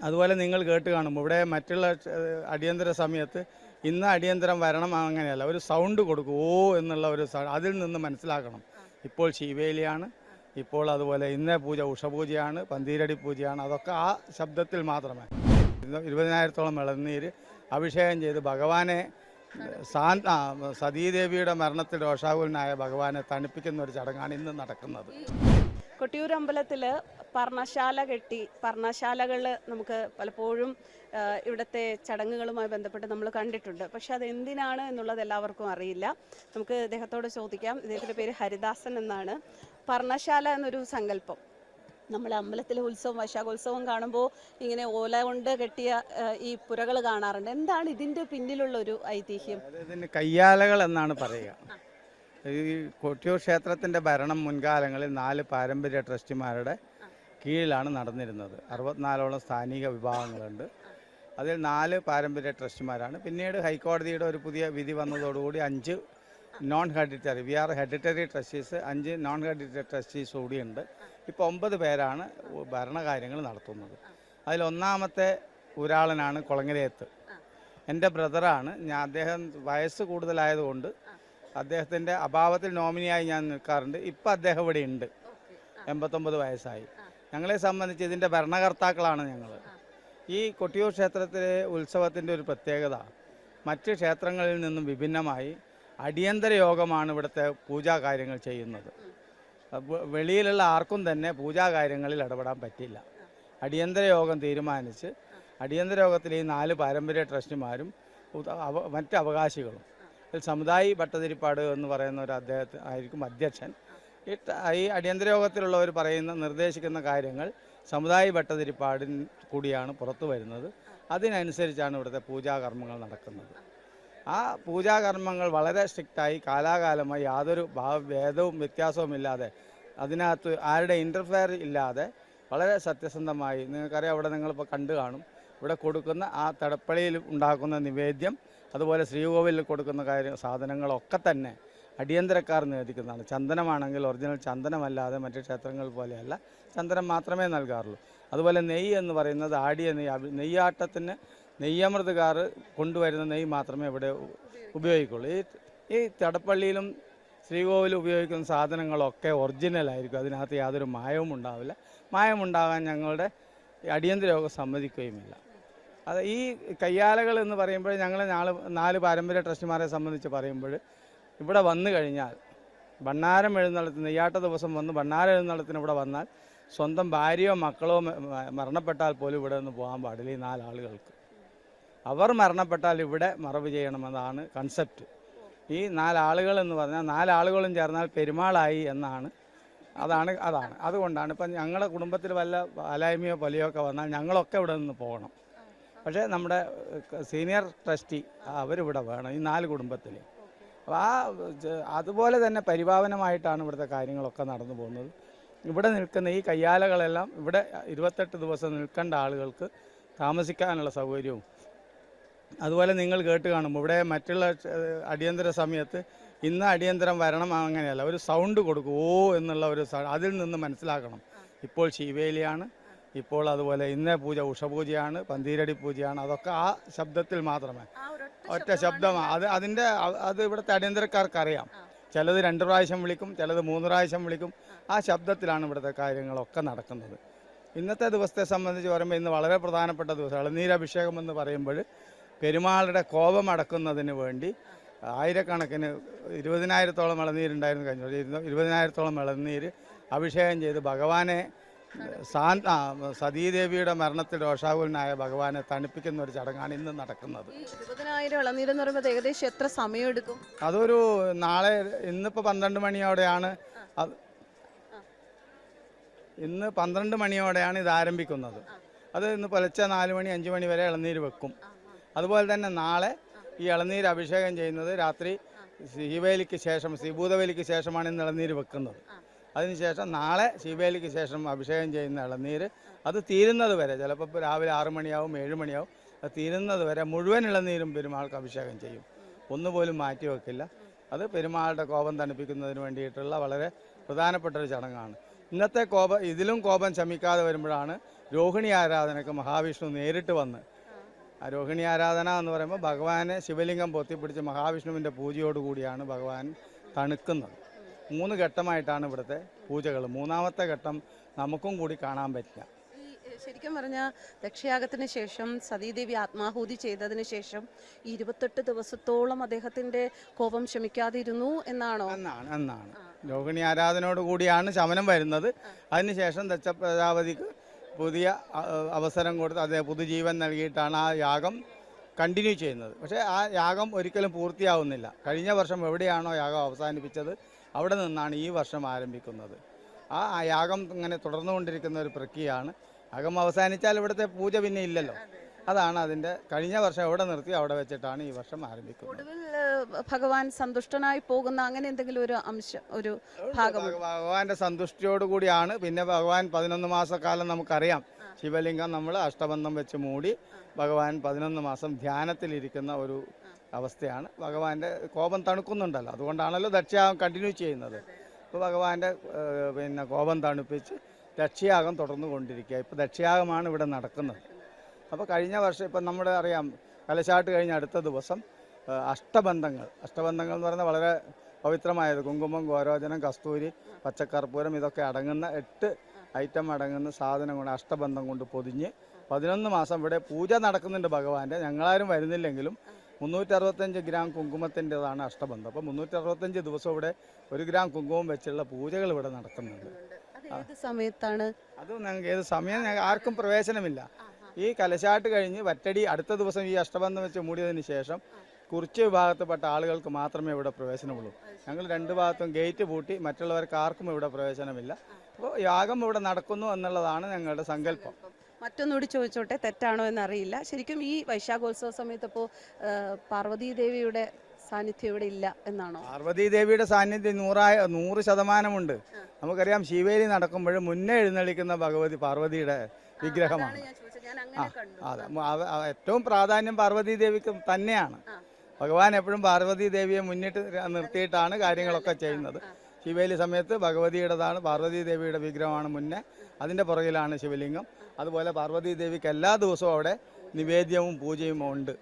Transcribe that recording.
അതുപോലെ നിങ്ങൾ കേട്ട് കാണും ഇവിടെ മറ്റുള്ള അടിയന്തര സമയത്ത് ഇന്ന് അടിയന്തരം വരണം അങ്ങനെയല്ല, ഒരു സൗണ്ട് കൊടുക്കും, ഓ എന്നുള്ള ഒരു അതിൽ നിന്ന് മനസ്സിലാക്കണം ഇപ്പോൾ ശീവേലിയാണ്, ഇപ്പോൾ അതുപോലെ ഇന്നേ പൂജ ഉഷപൂജയാണ്, പന്തീരടി പൂജയാണ്, അതൊക്കെ ആ ശബ്ദത്തിൽ മാത്രമേ. 20,000-ഓളം ഇളനീര് അഭിഷേകം ചെയ്ത് ഭഗവാനെ സതീദേവിയുടെ മരണത്തിൽ രോഷാകുലനായ ഭഗവാനെ തണുപ്പിക്കുന്ന ഒരു ചടങ്ങാണ് ഇന്ന് നടക്കുന്നത്. കൊട്ടിയൂർ അമ്പലത്തിൽ പർണശാല കെട്ടി, പർണശാലകൾ നമുക്ക് പലപ്പോഴും ഇവിടുത്തെ ചടങ്ങുകളുമായി ബന്ധപ്പെട്ട് നമ്മൾ കണ്ടിട്ടുണ്ട്. പക്ഷെ അത് എന്തിനാണ് എന്നുള്ളത് എല്ലാവർക്കും അറിയില്ല. നമുക്ക് ഇദ്ദേഹത്തോട് ചോദിക്കാം. ഇദ്ദേഹത്തിൻ്റെ പേര് ഹരിദാസൻ എന്നാണ്. പർണശാല എന്നൊരു സങ്കല്പം നമ്മൾ അമ്പലത്തിലെ ഉത്സവം, വൈശാഖോത്സവം കാണുമ്പോൾ ഇങ്ങനെ ഓല കൊണ്ട് കെട്ടിയ ഈ പുരകൾ കാണാറുണ്ട്. എന്താണ് ഇതിൻ്റെ പിന്നിലുള്ള ഒരു ഐതിഹ്യം? ഇതിന് കയ്യാലകൾ എന്നാണ് പറയുക. ഈ കൊട്ടിയൂർ ക്ഷേത്രത്തിൻ്റെ ഭരണം മുൻകാലങ്ങളിൽ 4 പാരമ്പര്യ ട്രസ്റ്റിമാരുടെ കീഴിലാണ് നടന്നിരുന്നത്. 64ഓളം സ്ഥാനിക വിഭാഗങ്ങളുണ്ട്. അതിൽ 4 പാരമ്പര്യ ട്രസ്റ്റിമാരാണ്. പിന്നീട് ഹൈക്കോടതിയുടെ ഒരു പുതിയ വിധി വന്നതോടുകൂടി 5 non hereditary, we are hereditary trustees, 5 non hereditary trustees കൂടിയുണ്ട്. ഇപ്പോൾ 9 പേരാണ് ഭരണകാര്യങ്ങൾ നടത്തുന്നത്. അതിൽ ഒന്നാമത്തെ ഒരാളനാണ് കുളങ്ങരയത്ത്, എൻ്റെ ബ്രദറാണ്. അദ്ദേഹം വയസ്സ് കൂടുതലായതുകൊണ്ട് അദ്ദേഹത്തിൻ്റെ അഭാവത്തിൽ നോമിനിയായി ഞാൻ നിൽക്കാറുണ്ട്. ഇപ്പം അദ്ദേഹം ഇവിടെ ഉണ്ട്, 89 വയസ്സായി. ഞങ്ങളെ സംബന്ധിച്ച് ഇതിൻ്റെ ഭരണകർത്താക്കളാണ് ഞങ്ങൾ. ഈ കൊട്ടിയൂർ ക്ഷേത്രത്തിലെ ഉത്സവത്തിൻ്റെ ഒരു പ്രത്യേകത മറ്റ് ക്ഷേത്രങ്ങളിൽ നിന്നും വിഭിന്നമായി അടിയന്തര യോഗമാണ് ഇവിടുത്തെ പൂജാ കാര്യങ്ങൾ ചെയ്യുന്നത്. വെളിയിലുള്ള ആർക്കും തന്നെ പൂജാ കാര്യങ്ങളിൽ ഇടപെടാൻ പറ്റില്ല. അടിയന്തര യോഗം തീരുമാനിച്ച് അടിയന്തര യോഗത്തിൽ ഈ 4 പാരമ്പര്യ ട്രസ്റ്റിമാരും മറ്റ് അവകാശികളും, സമുദായി ഭട്ടതിരിപ്പാട് എന്ന് പറയുന്ന ഒരു അദ്ദേഹത്തെ ആയിരിക്കും അധ്യക്ഷൻ. ഈ അടിയന്തര യോഗത്തിലുള്ളവർ നിർദ്ദേശിക്കുന്ന കാര്യങ്ങൾ സമുദായി ഭട്ടതിരിപ്പാടിൻ കൂടിയാണ് പുറത്തു വരുന്നത്. അതിനനുസരിച്ചാണ് ഇവിടുത്തെ പൂജാകർമ്മങ്ങൾ നടക്കുന്നത്. ആ പൂജാകർമ്മങ്ങൾ വളരെ സ്ട്രിക്റ്റായി കാലാകാലമായി യാതൊരു ഭേദവും വ്യത്യാസവുമില്ലാതെ, അതിനകത്ത് ആരുടെ ഇൻ്റർഫെയർ ഇല്ലാതെ വളരെ സത്യസന്ധമായി, നിങ്ങൾക്കറിയാം, അവിടെ നിങ്ങളിപ്പോൾ കണ്ടു കാണും, ഇവിടെ കൊടുക്കുന്ന ആ തടപ്പള്ളിയിൽ ഉണ്ടാക്കുന്ന നിവേദ്യം, അതുപോലെ ശ്രീകോവിലിൽ കൊടുക്കുന്ന സാധനങ്ങളൊക്കെ തന്നെ അടിയന്തരക്കാർ നിവേദിക്കുന്നതാണ്. ചന്ദനമാണെങ്കിൽ ഒറിജിനൽ ചന്ദനമല്ലാതെ മറ്റ് ക്ഷേത്രങ്ങൾ പോലെയല്ല, ചന്ദനം മാത്രമേ നൽകാറുള്ളൂ. അതുപോലെ നെയ്യ് എന്ന് പറയുന്നത് ആടിയ നെയ്യാട്ടത്തിന് നെയ്യമൃതുകാർ കൊണ്ടുവരുന്ന നെയ്യ് മാത്രമേ ഇവിടെ ഉപയോഗിക്കുള്ളൂ. ഈ തടപ്പള്ളിയിലും ശ്രീകോവിലും ഉപയോഗിക്കുന്ന സാധനങ്ങളൊക്കെ ഒറിജിനലായിരിക്കും, അതിനകത്ത് യാതൊരു മായവും ഉണ്ടാവില്ല. മായമുണ്ടാകാൻ ഞങ്ങളുടെ അടിയന്തര യോഗം സമ്മതിക്കുകയുമില്ല. അത് ഈ കയ്യാലകൾ എന്ന് പറയുമ്പോൾ ഞങ്ങൾ 4 പാരമ്പര്യ ട്രസ്റ്റിമാരെ സംബന്ധിച്ച് പറയുമ്പോൾ ഇവിടെ വന്നു കഴിഞ്ഞാൽ ഭണ്ണാരം എഴുന്നള്ളത്തിന്, നെയ്യാട്ട ദിവസം വന്ന് ഭണ്ണാരം എഴുന്നള്ളത്തിന് ഇവിടെ വന്നാൽ സ്വന്തം ഭാര്യയോ മക്കളോ മരണപ്പെട്ടാൽ പോലും ഇവിടെ നിന്ന് പോകാൻ പാടില്ല. ഈ 4 ആളുകൾക്ക് അവർ മരണപ്പെട്ടാൽ ഇവിടെ മറവ് ചെയ്യണമെന്നാണ് കൺസെപ്റ്റ്. ഈ 4 ആളുകൾ എന്ന് പറഞ്ഞാൽ 4 ആളുകളും ചേർന്നാൽ പെരുമാളായി എന്നാണ്. അതുകൊണ്ടാണ് ഇപ്പം ഞങ്ങളുടെ കുടുംബത്തിൽ വല്ല അലായ്മയോ പലിയോ ഒക്കെ വന്നാൽ ഞങ്ങളൊക്കെ ഇവിടെ നിന്ന് പോകണം. പക്ഷേ നമ്മുടെ സീനിയർ ട്രസ്റ്റി അവരിവിടെ വേണം, ഈ 4 കുടുംബത്തിൽ. അപ്പോൾ അതുപോലെ തന്നെ പരിപാവനമായിട്ടാണ് ഇവിടുത്തെ കാര്യങ്ങളൊക്കെ നടന്നു പോകുന്നത്. ഇവിടെ നിൽക്കുന്ന ഈ കയ്യാലകളെല്ലാം ഇവിടെ 28 ദിവസം നിൽക്കേണ്ട ആളുകൾക്ക് താമസിക്കാനുള്ള സൗകര്യവും, അതുപോലെ നിങ്ങൾ കേട്ട് കാണും ഇവിടെ മറ്റുള്ള അടിയന്തര സമയത്ത് ഇന്ന് അടിയന്തരം വരണം അങ്ങനെയല്ല, ഒരു സൗണ്ട് കൊടുക്കും, ഓ എന്നുള്ള ഒരു അതിൽ നിന്ന് മനസ്സിലാക്കണം ഇപ്പോൾ ശീവേലിയാണ്, ഇപ്പോൾ അതുപോലെ ഇന്നേ പൂജ ഉഷപൂജയാണ്, പന്തീരടി പൂജയാണ്, അതൊക്കെ ആ ശബ്ദത്തിൽ മാത്രമേ, ഒറ്റ ശബ്ദമാണ്. അത് ഇവിടുത്തെ അടിയന്തരക്കാർക്കറിയാം. ചിലത് 2 പ്രാവശ്യം വിളിക്കും, ചിലത് 3 പ്രാവശ്യം വിളിക്കും. ആ ശബ്ദത്തിലാണ് ഇവിടുത്തെ കാര്യങ്ങളൊക്കെ നടക്കുന്നത്. ഇന്നത്തെ ദിവസത്തെ സംബന്ധിച്ച് പറയുമ്പോൾ ഇന്ന് വളരെ പ്രധാനപ്പെട്ട ദിവസം. ഇളനീരഭിഷേകം എന്ന് പറയുമ്പോൾ പെരുമാളുടെ കോപം അടക്കുന്നതിന് വേണ്ടി ആയിരക്കണക്കിന് 20,000-ഓളം ഇളനീരുണ്ടായിരുന്നു കഴിഞ്ഞു. 20,000-ഓളം ഇളനീര് അഭിഷേകം ചെയ്ത് ഭഗവാനെ സതീദേവിയുടെ മരണത്തിൽ രോഷാകുലനായ ഭഗവാനെ തണുപ്പിക്കുന്ന ഒരു ചടങ്ങാണ് ഇന്ന് നടക്കുന്നത്. 20,000 ഇളനീര് എന്ന് പറയുമ്പോൾ ഏകദേശം എത്ര സമയം എടുക്കും? അതൊരു ഇന്നിപ്പോൾ 12 മണിയോടെയാണ് ഇന്ന് 12 മണിയോടെയാണ് ഇത് ആരംഭിക്കുന്നത്. അത് ഇന്ന് പുലർച്ചെ 4 മണി 5 മണി വരെ ഇളനീര് വെക്കും. അതുപോലെ തന്നെ നാളെ ഈ ഇളനീര് അഭിഷേകം ചെയ്യുന്നത് രാത്രി ശീവേലിക്ക് ശേഷം, ശ്രീഭൂതവേലിക്ക് ശേഷമാണ് ഇന്ന് ഇളനീര് വെക്കുന്നത്. അതിനുശേഷം നാളെ ശീവേലിക്ക് ശേഷം അഭിഷേകം ചെയ്യുന്ന ഇളനീര് അത് തീരുന്നത് വരെ, ചിലപ്പോൾ രാവിലെ 6 മണിയാവും 7 മണിയാവും, അത് തീരുന്നത് വരെ മുഴുവൻ ഇളനീരും പെരുമാൾക്ക് അഭിഷേകം ചെയ്യും, ഒന്നുപോലും മാറ്റി വെക്കില്ല. അത് പെരുമാളുടെ കോപം തണുപ്പിക്കുന്നതിന് വേണ്ടിയിട്ടുള്ള വളരെ പ്രധാനപ്പെട്ട ഒരു ചടങ്ങാണ്. ഇന്നത്തെ ഇതിലും കോപം ശമിക്കാതെ വരുമ്പോഴാണ് രോഹിണി ആരാധനയ്ക്ക് മഹാവിഷ്ണു നേരിട്ട് വന്ന്, ആ രോഹിണി ആരാധന എന്ന് പറയുമ്പോൾ ഭഗവാനെ ശിവലിംഗം പൊത്തിപ്പിടിച്ച് മഹാവിഷ്ണുവിൻ്റെ പൂജയോടുകൂടിയാണ് ഭഗവാൻ തണുക്കുന്നത്. 3 ഘട്ടമായിട്ടാണ് ഇവിടുത്തെ പൂജകൾ. 3ാമത്തെ ഘട്ടം നമുക്കും കൂടി കാണാൻ പറ്റില്ല. ശരിക്കും പറഞ്ഞാൽ ദക്ഷയാഗത്തിന് ശേഷം സതീദേവി ആത്മാഹൂതി ചെയ്തതിന് ശേഷം 28 ദിവസത്തോളം അദ്ദേഹത്തിന്റെ കോപം ശമിക്കാതിരുന്നു എന്നാണോ? എന്നാണ് രോഹിണി ആരാധനയോട് കൂടിയാണ് ശമനം വരുന്നത്. അതിനുശേഷം ദക്ഷ പ്രജാപതിക്ക് പുതിയ അവസരം കൊടുത്ത് അദ്ദേഹം പുതുജീവൻ നൽകിയിട്ടാണ് ആ യാഗം കണ്ടിന്യൂ ചെയ്യുന്നത്. പക്ഷേ ആ യാഗം ഒരിക്കലും പൂർത്തിയാവുന്നില്ല. കഴിഞ്ഞ വർഷം എവിടെയാണോ യാഗം അവസാനിപ്പിച്ചത് അവിടെ നിന്നാണ് ഈ വർഷം ആരംഭിക്കുന്നത്. ആ യാഗം ഇങ്ങനെ തുടർന്നുകൊണ്ടിരിക്കുന്ന ഒരു പ്രക്രിയയാണ്. യാഗം അവസാനിച്ചാൽ ഇവിടുത്തെ പൂജ പിന്നെ ഇല്ലല്ലോ. അതാണ് അതിൻ്റെ കഴിഞ്ഞ വർഷം എവിടെ നിർത്തി അവിടെ വെച്ചിട്ടാണ് ഈ വർഷം ആരംഭിക്കുന്നത്. ഒടുവിൽ ഭഗവാൻ സന്തുഷ്ടനായി പോകുന്ന അങ്ങനെ എന്തെങ്കിലും ഒരു അംശം, ഒരു ഭാഗം ഭഗവാന്റെ സന്തുഷ്ടിയോടുകൂടിയാണ്. പിന്നെ ഭഗവാൻ 11 മാസക്കാലം നമുക്കറിയാം, ശിവലിംഗം നമ്മൾ അഷ്ടബന്ധം വെച്ച് മൂടി ഭഗവാൻ 11 മാസം ധ്യാനത്തിലിരിക്കുന്ന ഒരു അവസ്ഥയാണ്. ഭഗവാന്റെ കോപം തണുക്കുന്നുണ്ടല്ലോ, അതുകൊണ്ടാണല്ലോ ദക്ഷയാഗം കണ്ടിന്യൂ ചെയ്യുന്നത്. അപ്പോൾ ഭഗവാന്റെ കോപം തണുപ്പിച്ച് ദക്ഷയാഗം തുടർന്നു കൊണ്ടിരിക്കുക. ഇപ്പോൾ ദക്ഷയാഗമാണ് ഇവിടെ നടക്കുന്നത്. അപ്പോൾ കഴിഞ്ഞ വർഷം ഇപ്പം നമ്മുടെ അറിയാം, കലശാട്ട് കഴിഞ്ഞ അടുത്ത ദിവസം അഷ്ടബന്ധങ്ങൾ എന്ന് പറയുന്നത് വളരെ പവിത്രമായത്, കുങ്കുമം, ഗോരോചനം, കസ്തൂരി, പച്ചക്കർപ്പൂരം ഇതൊക്കെ അടങ്ങുന്ന 8 ഐറ്റം അടങ്ങുന്ന സാധനം കൊണ്ട് അഷ്ടബന്ധം കൊണ്ട് പൊതിഞ്ഞ് 11 മാസം ഇവിടെ പൂജ നടക്കുന്നുണ്ട് ഭഗവാന്റെ. ഞങ്ങളാരും വരുന്നില്ലെങ്കിലും 365 ഗ്രാം കുങ്കുമത്തിൻ്റെതാണ് അഷ്ടബന്ധം. അപ്പോൾ 365 ദിവസം ഇവിടെ 1 ഗ്രാം കുങ്കുമം വെച്ചുള്ള പൂജകൾ ഇവിടെ നടക്കുന്നുണ്ട്. സമയത്താണ് അത് ഞങ്ങൾക്ക് ഏത് സമയം ആർക്കും പ്രവേശനമില്ല. ഈ കലശാട്ട് കഴിഞ്ഞ് വറ്റടി അടുത്ത ദിവസം ഈ അഷ്ടബന്ധം വെച്ച് മൂടിയതിന് ശേഷം കുറിച്ച് വിഭാഗത്തിൽപ്പെട്ട ആളുകൾക്ക് മാത്രമേ ഇവിടെ പ്രവേശനമുള്ളൂ. ഞങ്ങൾ 2 ഭാഗത്തും ഗേറ്റ് പൂട്ടി, മറ്റുള്ളവർക്ക് ആർക്കും ഇവിടെ പ്രവേശനമില്ല. അപ്പോൾ യാഗം ഇവിടെ നടക്കുന്നു എന്നുള്ളതാണ് ഞങ്ങളുടെ സങ്കല്പം. മറ്റൊന്നുകൂടി ചോദിച്ചോട്ടെ, തെറ്റാണോ എന്നറിയില്ല. ശരിക്കും ഈ വൈശാഖോത്സവ സമയത്ത് ഇപ്പോൾ പാർവതീ ദേവിയുടെ സാന്നിധ്യം ഇവിടെ ഇല്ല എന്നാണോ? പാർവതീ ദേവിയുടെ സാന്നിധ്യം 100% നമുക്കറിയാം. ശിവേലി നടക്കുമ്പോൾ മുന്നേ എഴുന്നള്ളിക്കുന്ന ഭഗവതി പാർവതിയുടെ വിഗ്രഹമാണ്. അതെ, ഏറ്റവും പ്രാധാന്യം പാർവതീ ദേവിക്ക് തന്നെയാണ്. ഭഗവാൻ എപ്പോഴും പാർവതീ ദേവിയെ മുന്നിട്ട് നിർത്തിയിട്ടാണ് കാര്യങ്ങളൊക്കെ ചെയ്യുന്നത്. ശിവേലി സമയത്ത് ഭഗവതിയുടേതാണ്, പാർവതീ ദേവിയുടെ വിഗ്രഹമാണ് മുന്നേ, അതിൻ്റെ പുറകിലാണ് ശിവലിംഗം. അതുപോലെ പാർവതീ ദേവിക്ക് എല്ലാ ദിവസവും അവിടെ നിവേദ്യവും പൂജയും ഉണ്ട്.